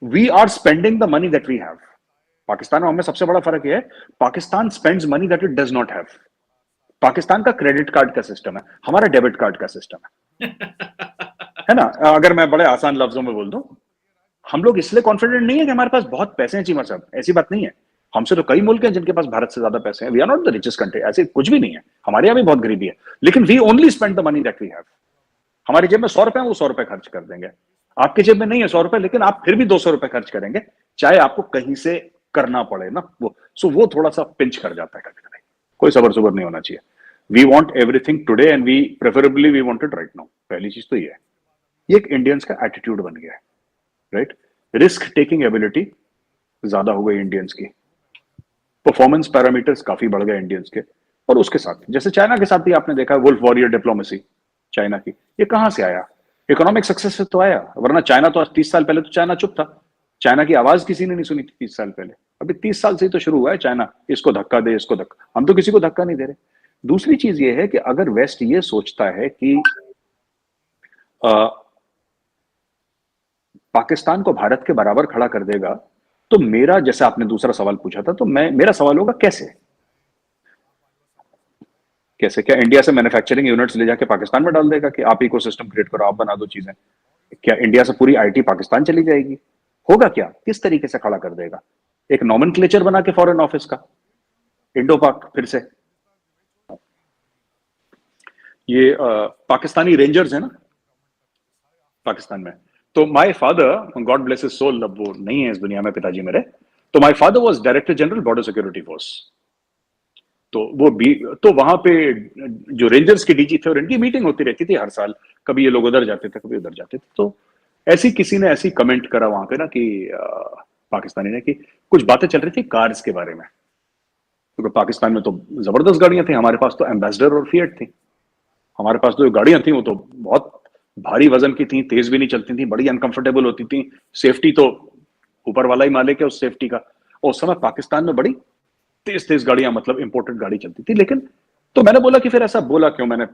We are spending the money that we have. Pakistan और हमें सबसे बड़ा फर्क यह है, Pakistan spends money that it does not have. Pakistan का क्रेडिट कार्ड का सिस्टम है, हमारा डेबिट कार्ड का सिस्टम है ना। अगर मैं बड़े आसान लफ्जों में बोल दूं, हम लोग इसलिए कॉन्फिडेंट नहीं है कि हमारे पास बहुत पैसे हैं चीमा साहब, ऐसी बात नहीं है। हमसे तो कई मुल्क हैं जिनके पास भारत से ज्यादा पैसे हैं। We are not the richest country, ऐसे कुछ भी नहीं है, हमारे यहाँ भी बहुत गरीबी है, लेकिन we only spend the money that we have. हमारी जेब में 100 रुपए है, वो 100 रुपए खर्च कर देंगे। आपकी जेब में नहीं है 100 रुपए, लेकिन आप फिर भी 200 रुपए खर्च करेंगे, चाहे आपको कहीं से करना पड़े ना वो। सो वो थोड़ा सा पिंच कर जाता है कभी कभी। कोई सबर सुबर नहीं होना चाहिए। We want everything today and we preferably we want it right now. पहली चीज तो ये है, ये एक इंडियंस का एटीट्यूड बन गया है, राइट। रिस्क टेकिंग एबिलिटी ज्यादा हो गई इंडियंस की, परफॉर्मेंस पैरामीटर्स काफी बढ़ गए इंडियंस के। और उसके साथ जैसे चाइना के साथ भी आपने देखा वुल्फ वॉरियर डिप्लोमेसी चाइना की, ये कहां से आया? इकोनॉमिक सक्सेस से तो आया, वरना चाइना तो आज 30 साल पहले तो चाइना चुप था। चाइना की आवाज किसी ने नहीं सुनी थी 30 साल पहले। अभी 30 साल से ही तो शुरू हुआ है चाइना, इसको धक्का दे, इसको धक्का। हम तो किसी को धक्का नहीं दे रहे। दूसरी चीज ये है कि अगर वेस्ट ये सोचता है कि पाकिस्तान को भारत के बराबर खड़ा कर देगा, तो मेरा, जैसे आपने दूसरा सवाल पूछा था, तो मेरा सवाल होगा कैसे? कैसे? क्या इंडिया से मैन्युफैक्चरिंग यूनिट्स ले जाके पाकिस्तान में डाल देगा कि आप इकोसिस्टम क्रिएट करो, आप बना दो चीजें? क्या इंडिया से पूरी आईटी पाकिस्तान चली जाएगी? होगा क्या? किस तरीके से खड़ा कर देगा? एक नॉमेनक्लेचर बना के फॉरेन ऑफिस का, इंडो पाक फिर से। ये पाकिस्तानी रेंजर्स है ना पाकिस्तान में। तो my father, God bless his soul, अब वो नहीं है इस दुनिया में पिताजी मेरे, तो my father was director general border security force. तो वो भी, तो वहां पे जो रेंजर्स के डीजी थे और इनकी मीटिंग होती रहती थी हर साल। कभी ये लोग उधर जाते थे, कभी उधर जाते थे। तो ऐसी किसी ने ऐसी कमेंट करा वहां पे ना कि पाकिस्तानी ने, कि कुछ बातें चल रही थी कार्स के बारे में, क्योंकि तो पाकिस्तान में तो जबरदस्त गाड़ियां थी, हमारे पास तो एम्बेसडर और फिएट थी। हमारे पास तो जो गाड़ियां थी वो तो बहुत भारी वजन की थी, तेज भी नहीं चलती थी, बड़ी अनकंफर्टेबल होती थी। सेफ्टी तो ऊपर वाला ही मालिक है उस सेफ्टी का। और उस समय पाकिस्तान में बड़ी तेज तेज गाड़ियां, मतलब इंपोर्टेड गाड़ी चलती थी। लेकिन तो मैंने बोला कि फिर ऐसा बोला क्यों? मैंने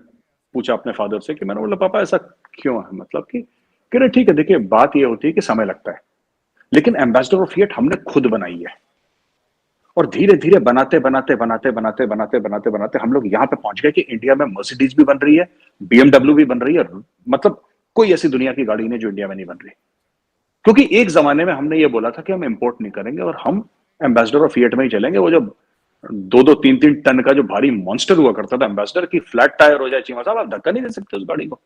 पूछा अपने फादर से कि मैंने बोला पापा ऐसा क्यों है, मतलब कि कह रहे ठीक है, देखिए बात ये होती है कि समय लगता है, लेकिन एम्बेसडर ऑफ फिएट हमने खुद बनाई है। और धीरे धीरे बनाते बनाते बनाते बनाते बनाते बनाते बनाते हम लोग यहां पे पहुंच गए कि इंडिया में मर्सिडीज भी बन रही है, बीएमडब्ल्यू भी बन रही है। मतलब कोई ऐसी दुनिया की गाड़ी नहीं जो इंडिया में नहीं बन रही। क्योंकि एक जमाने में हमने ये बोला था कि हम इंपोर्ट नहीं करेंगे और हम एम्बेसडर ऑफ फिएट में ही चलेंगे। वो जो 2-2, 3-3 टन का जो भारी मॉन्स्टर हुआ करता था एम्बेसडर की, फ्लैट टायर हो जाए चीमा साहब, आप धक्का नहीं दे सकते उस गाड़ी को।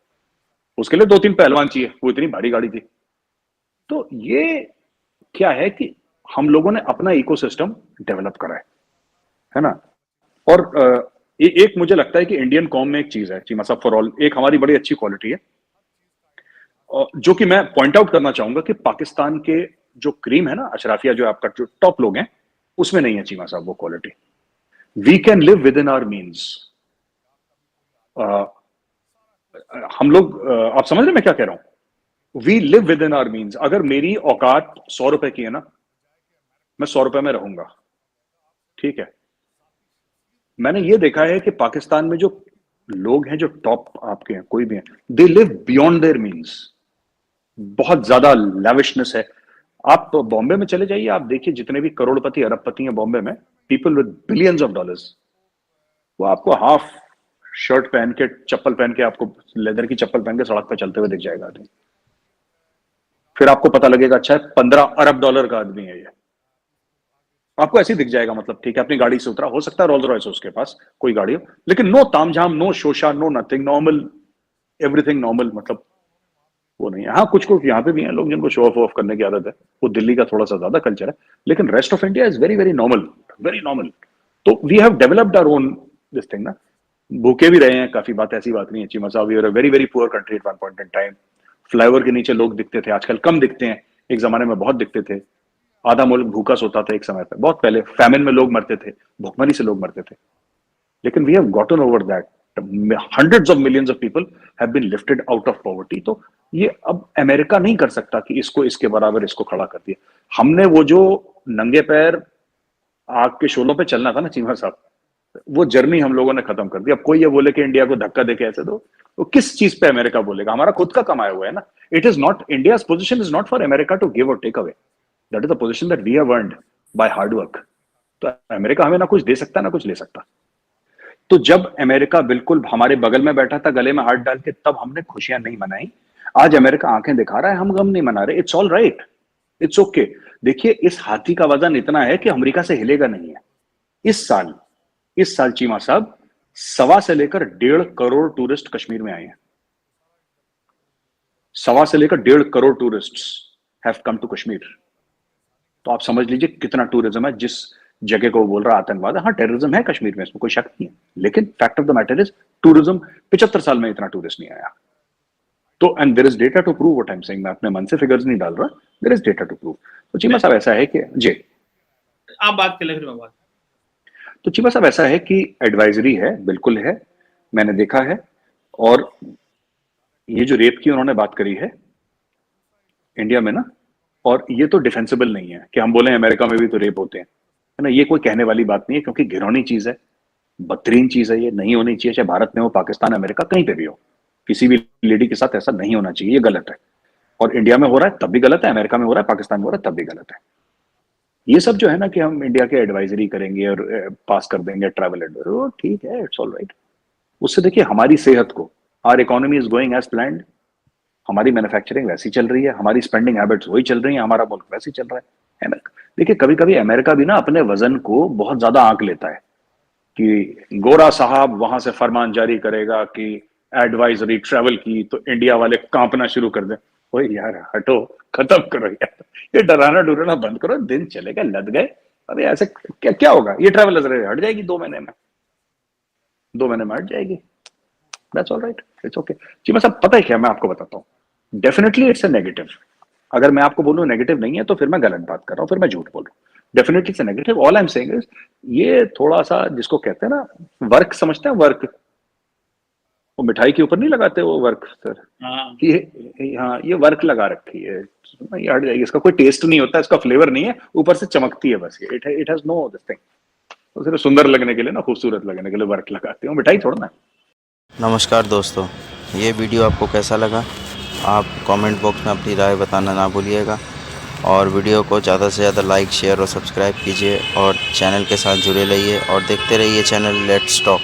उसके लिए 2-3 पहलवान चाहिए, वो इतनी भारी गाड़ी थी। तो ये क्या है कि हम लोगों ने अपना इकोसिस्टम डेवलप करा है ना। और एक मुझे लगता है कि इंडियन कॉम में एक चीज है चीमा साहब, फॉर ऑल, एक हमारी बड़ी अच्छी क्वालिटी है, जो कि मैं पॉइंट आउट करना चाहूंगा कि पाकिस्तान के जो क्रीम है ना, अशराफिया जो आपका जो टॉप लोग हैं, उसमें नहीं है चीमा साहब वो quality. We can live within our means. हम लोग आप समझ रहे हैं मैं क्या कह रहा हूं? We live within our means. अगर मेरी औकात 100 रुपए की है ना, मैं 100 रुपए में रहूंगा, ठीक है। मैंने ये देखा है कि पाकिस्तान में जो लोग हैं, जो टॉप आपके हैं, कोई भी हैं, they live beyond their means. बहुत ज्यादा लैविशनेस है। आप बॉम्बे में चले जाइए, आप देखिए जितने भी करोड़पति अरबपति हैं बॉम्बे में, people with billions of dollars, वो आपको हाफ शर्ट पहन के, चप्पल पहन के, आपको लेदर की चप्पल पहन के सड़क पे चलते हुए दिख जाएगा आदमी। फिर आपको पता लगेगा अच्छा 15 अरब डॉलर का आदमी है ये। आपको ऐसे ही दिख जाएगा, मतलब ठीक है, अपनी गाड़ी से उतरा, हो सकता है रोल्स रॉयस उसके पास कोई गाड़ी हो, लेकिन नो तामझाम, नो शोशा, no nothing, normal, everything normal. मतलब वो नहीं है। हाँ, कुछ कुछ यहाँ पे भी हैं लोग जिनको शो ऑफ करने की आदत है, वो दिल्ली का थोड़ा सा ज्यादा कल्चर है, लेकिन rest of India is very very normal, very normal. तो we have developed our own this thing ना। भूखे भी रहे हैं काफी, बात ऐसी बात नहीं है Cheema sahab. We are a very very poor country at one point in time. Flyover के नीचे लोग दिखते थे, आजकल कम दिखते हैं, एक जमाने में बहुत दिखते थे। आधा मुल्क भूखा सोता था एक समय पे, बहुत पहले फैमिन में लोग मरते थे, भुखमरी से लोग मरते थे, लेकिन we have gotten over that. Hundreds of millions of people have been lifted out of poverty. तो ये अब अमेरिका नहीं कर सकता कि इसको इसके बराबर इसको खड़ा कर दिया। हमने वो जो नंगे पैर आग के शोलों पे चलना था ना चीमा साहब, वो जर्नी हम लोगों ने खत्म कर दी। अब कोई ये बोले कि इंडिया को धक्का देके ऐसे दो, तो किस चीज पे अमेरिका बोलेगा? हमारा खुद का कमाया हुआ है ना। It is not, India position is not for America to give और take away. That is the position that we have earned by hard work. तो अमेरिका हमें ना कुछ दे सकता ना कुछ ले सकता। तो जब अमेरिका बिल्कुल हमारे बगल में बैठा था गले में हाथ डाल के, तब हमने खुशियां नहीं मनाई। आज अमेरिका आंखें दिखा रहा है, हम गम नहीं मना रहे। It's all right, it's okay. देखिए, इस हाथी का वजन इतना है कि अमेरिका से हिलेगा नहीं है। इस साल चीमा साहब 1.25 से लेकर 1.5 करोड़ टूरिस्ट कश्मीर में आए हैं। 1.25 से लेकर 1.5 crore tourist have come to Kashmir. तो आप समझ लीजिए कितना टूरिज्म है। जिस जगह को वो बोल रहा आतंकवाद है, हाँ टेररिज्म है कश्मीर में, इसमें कोई शक नहीं है, लेकिन fact of the matter is tourism 75 साल में इतना टूरिस्ट नहीं आया। तो and there is data to prove what I am saying. मैं अपने मन से फिगर्स नहीं डाल रहा, there is data to prove. तो चीमा साहब ऐसा है कि जी आप बात कर ले फिर मैं बात। तो चीमा साहब ऐसा है कि एडवाइजरी है, बिल्कुल है, मैंने देखा है। और ये जो रेप की उन्होंने बात करी है इंडिया में ना, और ये तो डिफेंसिबल नहीं है कि हम बोले अमेरिका में भी तो रेप होते हैं, है ना। ये कोई कहने वाली बात नहीं है, क्योंकि घिनौनी चीज है, बदतरीन चीज है, ये नहीं होनी चाहिए। चाहे भारत में हो, पाकिस्तान, अमेरिका, कहीं पे भी हो, किसी भी लेडी के साथ ऐसा नहीं होना चाहिए, ये गलत है। और इंडिया में हो रहा है तब भी गलत है, अमेरिका में हो रहा है, पाकिस्तान में हो रहा है तब भी गलत है। ये सब जो है ना कि हम इंडिया के एडवाइजरी करेंगे और पास कर देंगे ट्रैवल एडवाइजरी, वो ठीक है, इट्स ऑल राइट। उससे देखिए हमारी सेहत को, our economy is going as planned, हमारी मैन्युफैक्चरिंग वैसी चल रही है, हमारी स्पेंडिंग हैबिट्स वही चल रही है, हमारा मुल्क वैसे चल रहा है ना। देखिए कभी कभी अमेरिका भी ना अपने वजन को बहुत ज्यादा आंक लेता है कि गोरा साहब वहां से फरमान जारी करेगा कि एडवाइजरी ट्रैवल की, तो इंडिया वाले कांपना शुरू कर दें। ओए यार हटो, खत्म करो यार, ये डराना डुराना बंद करो, दिन चलेगा, लद गए। अरे ऐसे क्या क्या होगा, ये ट्रैवल हट जाएगी 2 महीने में, 2 महीने में हट जाएगी। That's all right, it's okay. जी मैं सब पता है क्या, मैं आपको बताता हूँ, डेफिनेटली इट्स अ नेगेटिव। अगर मैं आपको बोलूं नेगेटिव नहीं है तो फिर मैं गलत बात कर रहा हूँ, फिर मैं झूठ बोल रहा हूँ। Definitely it's a negative. All I am saying is ये थोड़ा सा जिसको कहते हैं ना वर्क, समझते हैं वर्क, वो मिठाई के ऊपर नहीं लगाते वो वर्क सर, ये हाँ ये वर्क लगा रखी है, ये हट जाएगी। इसका कोई टेस्ट नहीं होता, इसका फ्लेवर नहीं है, ऊपर से चमकती है बस। It has no this thing. तो सिर्फ सुंदर लगने के लिए ना, खूबसूरत लगने के लिए वर्क लगाते हो, मिठाई छोड़ना। नमस्कार दोस्तों, ये वीडियो आपको कैसा लगा आप कमेंट बॉक्स में अपनी राय बताना ना भूलिएगा। और वीडियो को ज़्यादा से ज़्यादा लाइक, शेयर और सब्सक्राइब कीजिए और चैनल के साथ जुड़े रहिए और देखते रहिए चैनल लेट्स टॉक।